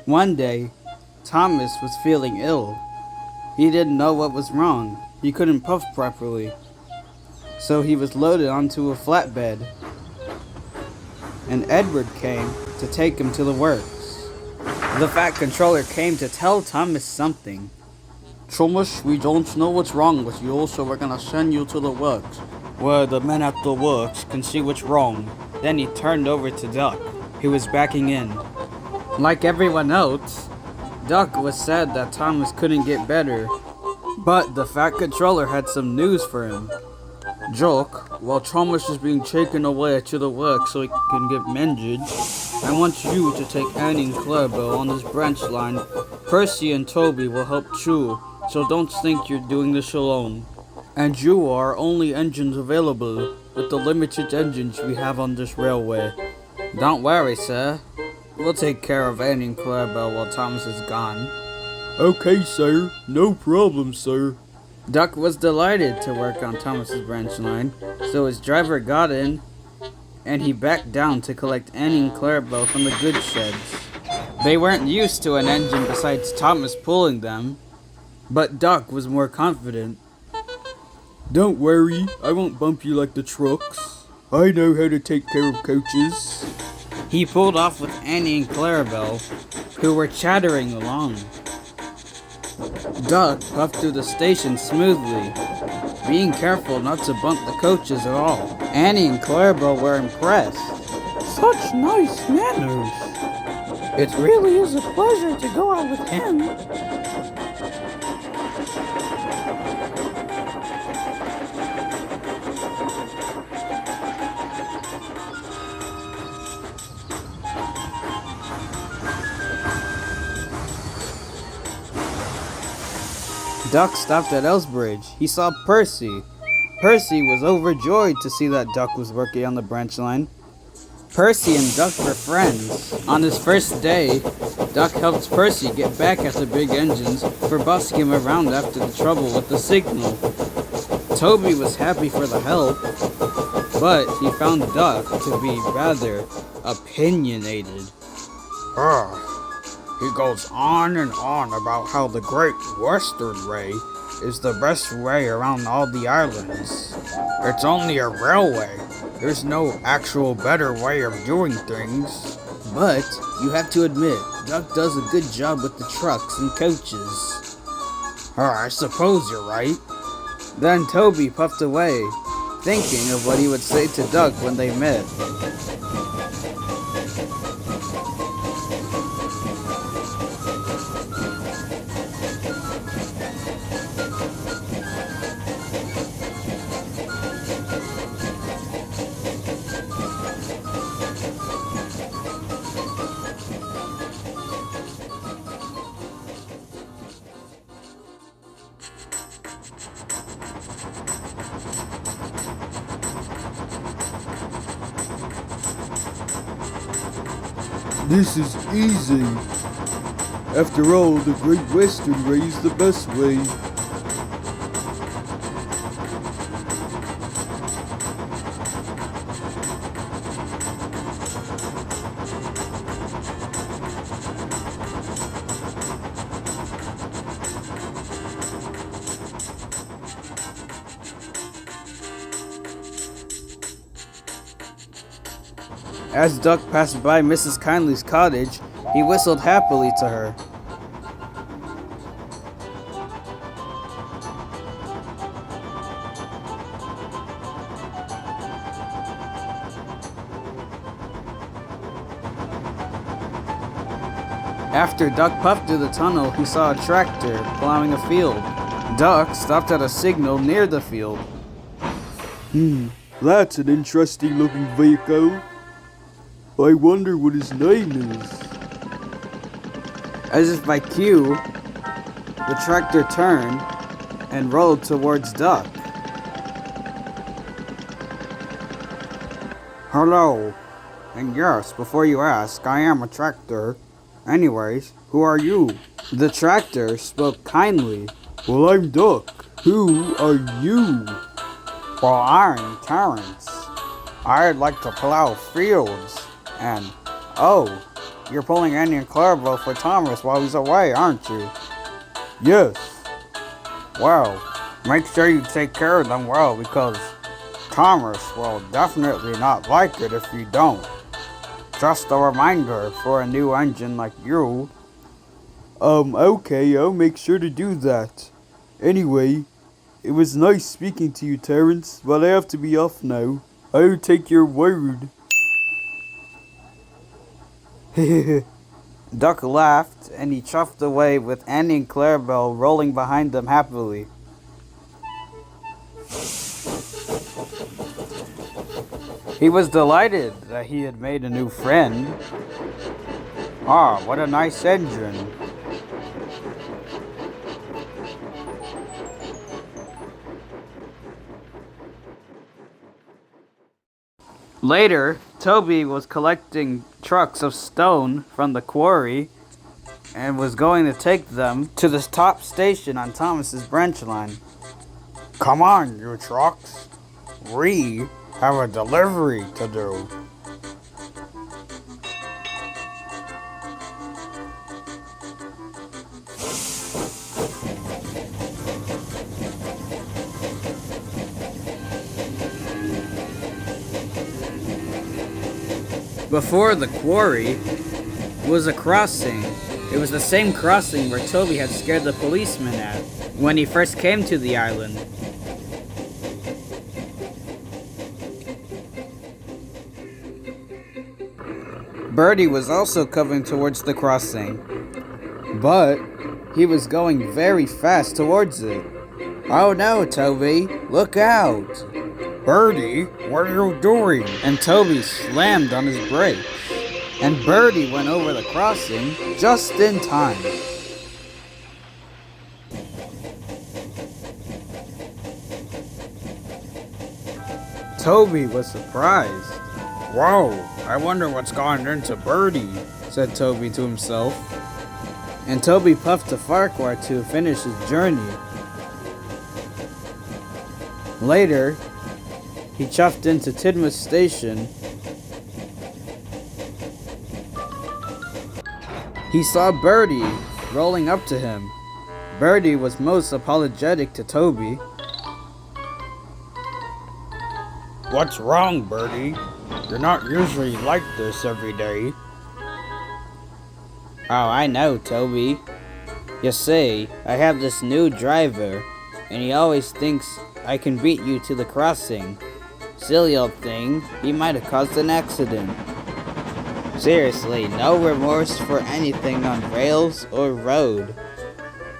One day, Thomas was feeling ill. He didn't know what was wrong. He couldn't puff properly. So he was loaded onto a flatbed. And Edward came to take him to the works. The Fat Controller came to tell Thomas something. Thomas, we don't know what's wrong with you, so we're gonna send you to the works, where the men at the works can see what's wrong. Then he turned over to Duck, who was backing in. Like everyone else, Duck was sad that Thomas couldn't get better, but the Fat Controller had some news for him. Duck, while Thomas is being taken away to the work so he can get mended, I want you to take Annie and Clarabelle on this branch line. Percy and Toby will help too, so don't think you're doing this alone. And you are only engines available with the limited engines we have on this railway. Don't worry, sir. We'll take care of Annie and Clarabelle while Thomas is gone. Okay, sir. No problem, sir. Duck was delighted to work on Thomas's branch line, so his driver got in, and he backed down to collect Annie and Clarabelle from the goods sheds. They weren't used to an engine besides Thomas pulling them, but Duck was more confident. Don't worry, I won't bump you like the trucks. I know how to take care of coaches. He pulled off with Annie and Clarabelle, who were chattering along. Duck puffed through the station smoothly, being careful not to bump the coaches at all. Annie and Clarabelle were impressed. Such nice manners. It really is a pleasure to go out with him. Duck stopped at Elsbridge. He saw Percy. Percy was overjoyed to see that Duck was working on the branch line. Percy and Duck were friends. On his first day, Duck helped Percy get back at the big engines for bossing him around after the trouble with the signal. Toby was happy for the help, but he found Duck to be rather opinionated. He goes on and on about how the Great Western Way is the best way around all the islands. It's only a railway. There's no actual better way of doing things. But you have to admit, Duck does a good job with the trucks and coaches. I suppose you're right. Then Toby puffed away, thinking of what he would say to Duck when they met. This is easy. After all, the Great Western Way is the best way. As Duck passed by Mrs. Kindly's cottage, he whistled happily to her. After Duck puffed through the tunnel, he saw a tractor plowing a field. Duck stopped at a signal near the field. That's an interesting looking vehicle. I wonder what his name is. As if by cue, the tractor turned and rolled towards Duck. Hello. And yes, before you ask, I am a tractor. Anyways, who are you? The tractor spoke kindly. Well, I'm Duck. Who are you? Well, I'm Terrence. I'd like to plow fields. And, oh, you're pulling Andy and Clarabelle for Thomas while he's away, aren't you? Yes. Well, make sure you take care of them well, because Thomas will definitely not like it if you don't. Just a reminder for a new engine like you. Okay, I'll make sure to do that. Anyway, it was nice speaking to you, Terrence, but I have to be off now. I'll take your word. Duck laughed, and he chuffed away with Andy and Clarabelle rolling behind them happily. He was delighted that he had made a new friend. Ah, what a nice engine. Later, Toby was collecting trucks of stone from the quarry and was going to take them to the top station on Thomas's branch line. Come on, you trucks. We have a delivery to do. Before the quarry was a crossing. It was the same crossing where Toby had scared the policeman at when he first came to the island. Birdie was also coming towards the crossing, but he was going very fast towards it. Oh no, Toby, look out! Birdie, what are you doing? And Toby slammed on his brakes, and Birdie went over the crossing just in time. Toby was surprised. Whoa, I wonder what's gone into Birdie, said Toby to himself. And Toby puffed a Farquhar to finish his journey. Later, he chuffed into Tidmouth Station. He saw Birdie rolling up to him. Birdie was most apologetic to Toby. What's wrong, Birdie? You're not usually like this every day. Oh, I know, Toby. You see, I have this new driver, and he always thinks I can beat you to the crossing. Silly old thing, he might have caused an accident. Seriously, no remorse for anything on rails or road.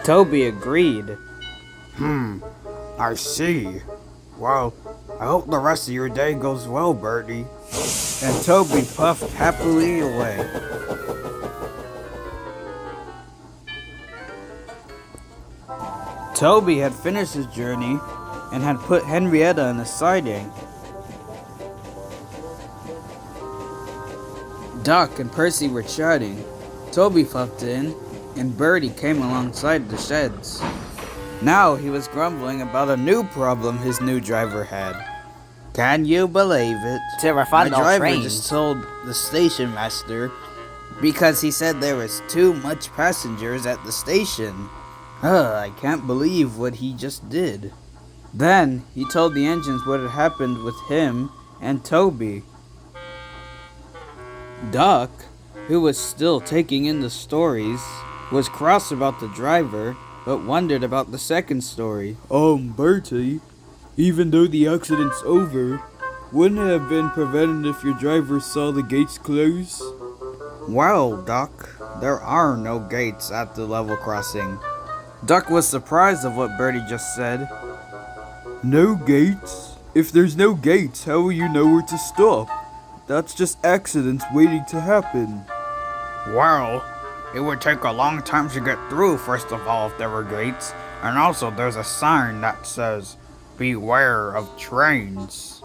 Toby agreed. I see. Well, I hope the rest of your day goes well, Birdie. And Toby puffed happily away. Toby had finished his journey and had put Henrietta in a siding. Duck and Percy were chatting. Toby puffed in, and Birdie came alongside the sheds. Now he was grumbling about a new problem his new driver had. Can you believe it? My driver just told the station master because he said there was too much passengers at the station. I can't believe what he just did. Then he told the engines what had happened with him and Toby. Duck, who was still taking in the stories, was cross about the driver, but wondered about the second story. Bertie, even though the accident's over, wouldn't it have been prevented if your driver saw the gates close? Well, Duck, there are no gates at the level crossing. Duck was surprised of what Birdie just said. No gates? If there's no gates, how will you know where to stop? That's just accidents waiting to happen. Well, it would take a long time to get through, first of all, if there were gates. And also, there's a sign that says, "Beware of trains."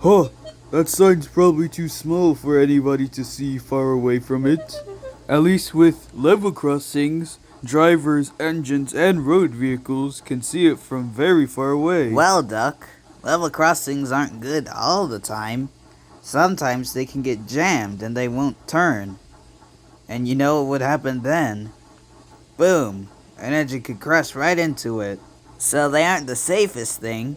Huh, that sign's probably too small for anybody to see far away from it. At least with level crossings, drivers, engines, and road vehicles can see it from very far away. Well, Duck, level crossings aren't good all the time. Sometimes they can get jammed and they won't turn. And you know what would happen then? Boom! An engine could crash right into it. So they aren't the safest thing.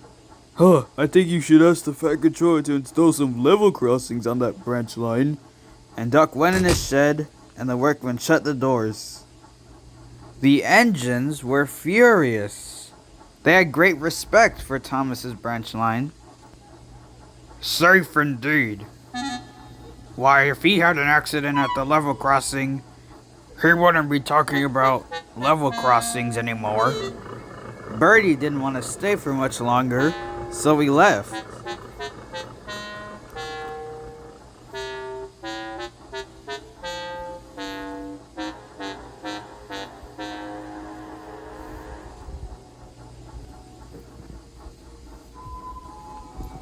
Huh, I think you should ask the Fat Controller to install some level crossings on that branch line. And Duck went in his shed, and the workmen shut the doors. The engines were furious. They had great respect for Thomas's branch line. Safe indeed. Why, if he had an accident at the level crossing, he wouldn't be talking about level crossings anymore. Birdie didn't want to stay for much longer, so he left.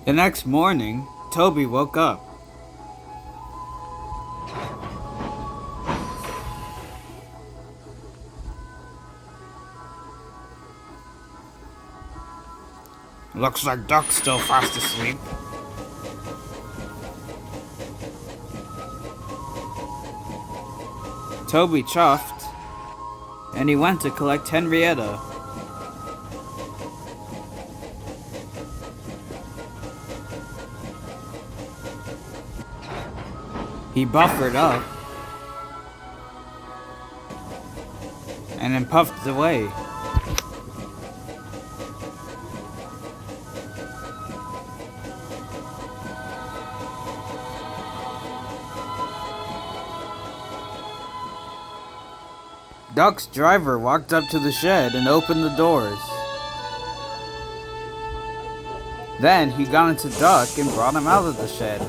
The next morning, Toby woke up. Looks like Duck's still fast asleep. Toby chuffed, and he went to collect Henrietta. He buffered up, and then puffed away. Duck's driver walked up to the shed and opened the doors. Then he got into Duck and brought him out of the shed.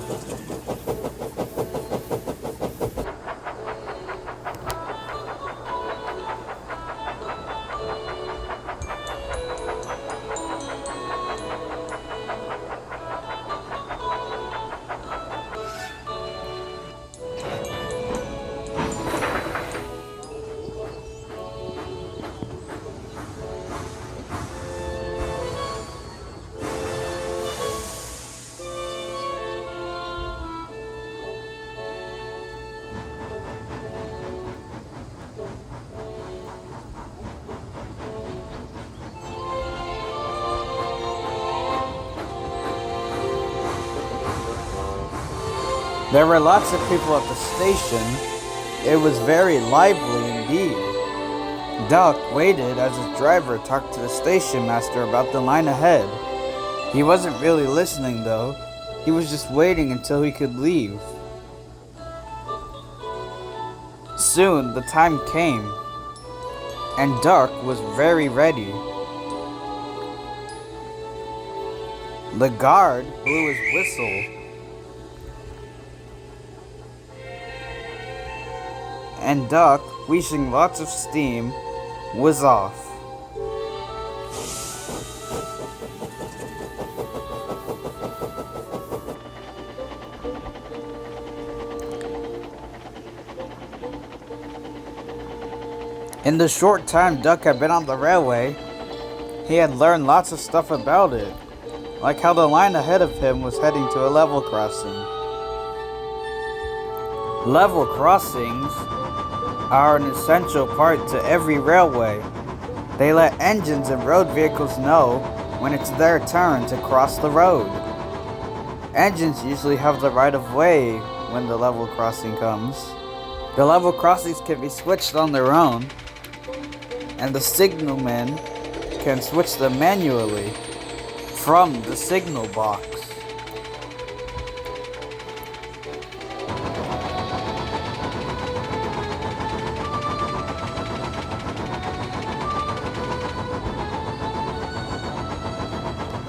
There were lots of people at the station. It was very lively indeed. Duck waited as his driver talked to the station master about the line ahead. He wasn't really listening though. He was just waiting until he could leave. Soon the time came, and Duck was very ready. The guard blew his whistle, and Duck, wheezing lots of steam, was off. In the short time Duck had been on the railway, he had learned lots of stuff about it, like how the line ahead of him was heading to a level crossing. Level crossings are an essential part to every railway. They let engines and road vehicles know when it's their turn to cross the road. Engines usually have the right of way when the level crossing comes. The level crossings can be switched on their own, and the signalman can switch them manually from the signal box.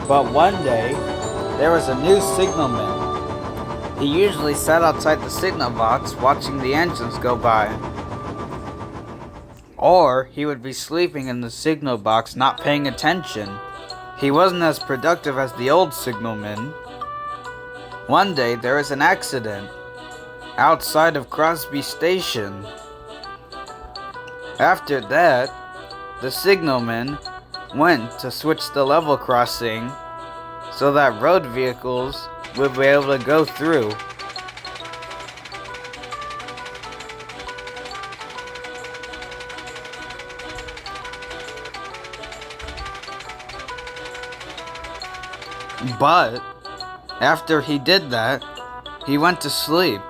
But one day, there was a new signalman. He usually sat outside the signal box watching the engines go by. Or he would be sleeping in the signal box not paying attention. He wasn't as productive as the old signalman. One day, there was an accident outside of Crosby Station. After that, the signalman went to switch the level crossing so that road vehicles would be able to go through. But after he did that, he went to sleep.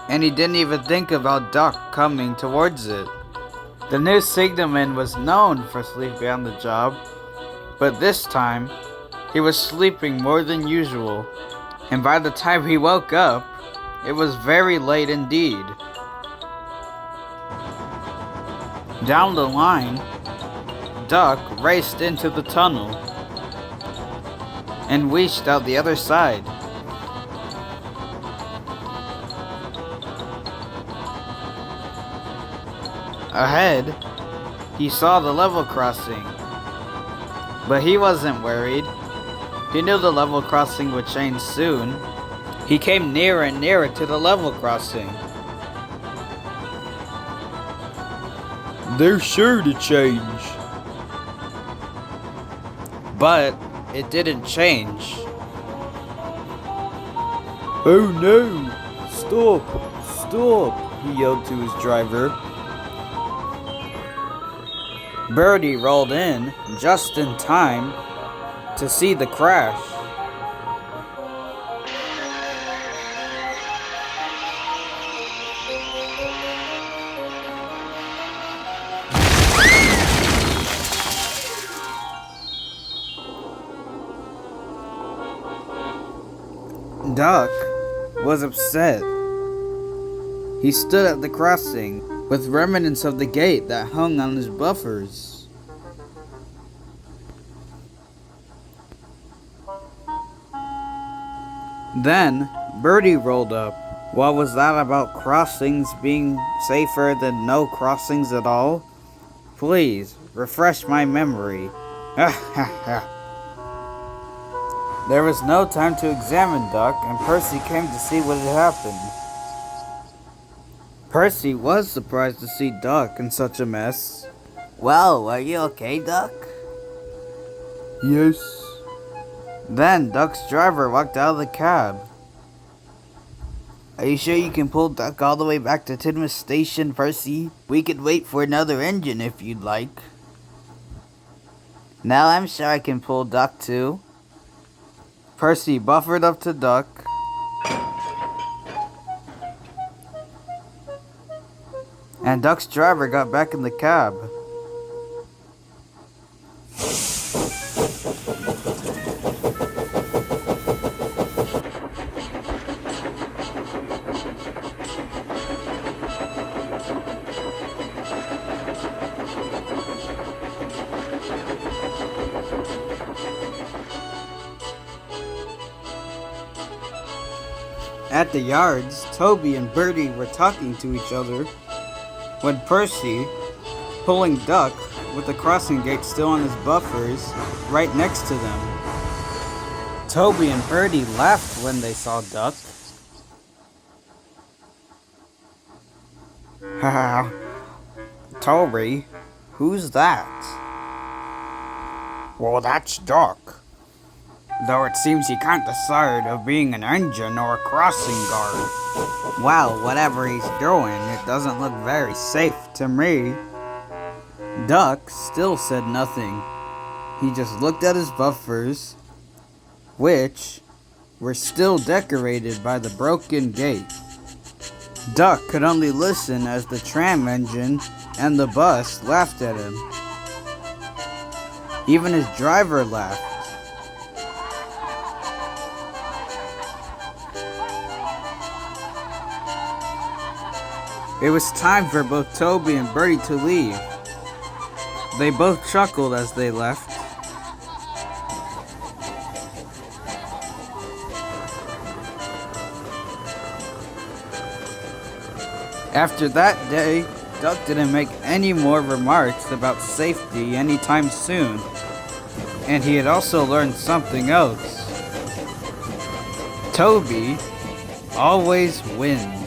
And he didn't even think about Duck coming towards it. The new signalman was known for sleeping on the job, but this time, he was sleeping more than usual. And by the time he woke up, it was very late indeed. Down the line, Duck raced into the tunnel and reached out the other side. Ahead, he saw the level crossing, but he wasn't worried. He knew the level crossing would change soon. He came nearer and nearer to the level crossing. They're sure to change. But it didn't change. Oh no! Stop! Stop! He yelled to his driver. Birdie rolled in just in time to see the crash. Duck was upset. He stood at the crossing with remnants of the gate that hung on his buffers. Then Birdie rolled up. What was that about crossings being safer than no crossings at all? Please, refresh my memory. There was no time to examine Duck, and Percy came to see what had happened. Percy was surprised to see Duck in such a mess. Well, are you okay, Duck? Yes. Then Duck's driver walked out of the cab. Are you sure you can pull Duck all the way back to Tidmouth Station, Percy? We could wait for another engine if you'd like. No, I'm sure I can pull Duck too. Percy buffered up to Duck. And Duck's driver got back in the cab. At the yards, Toby and Birdie were talking to each other when Percy, pulling Duck with the crossing gate still on his buffers, right next to them. Toby and Birdie laughed when they saw Duck. Haha, Toby, who's that? Well, that's Duck. Though it seems he can't decide of being an engine or a crossing guard. Well, whatever he's doing, it doesn't look very safe to me. Duck still said nothing. He just looked at his buffers, which were still decorated by the broken gate. Duck could only listen as the tram engine and the bus laughed at him. Even his driver laughed. It was time for both Toby and Birdie to leave. They both chuckled as they left. After that day, Duck didn't make any more remarks about safety anytime soon. And he had also learned something else. Toby always wins.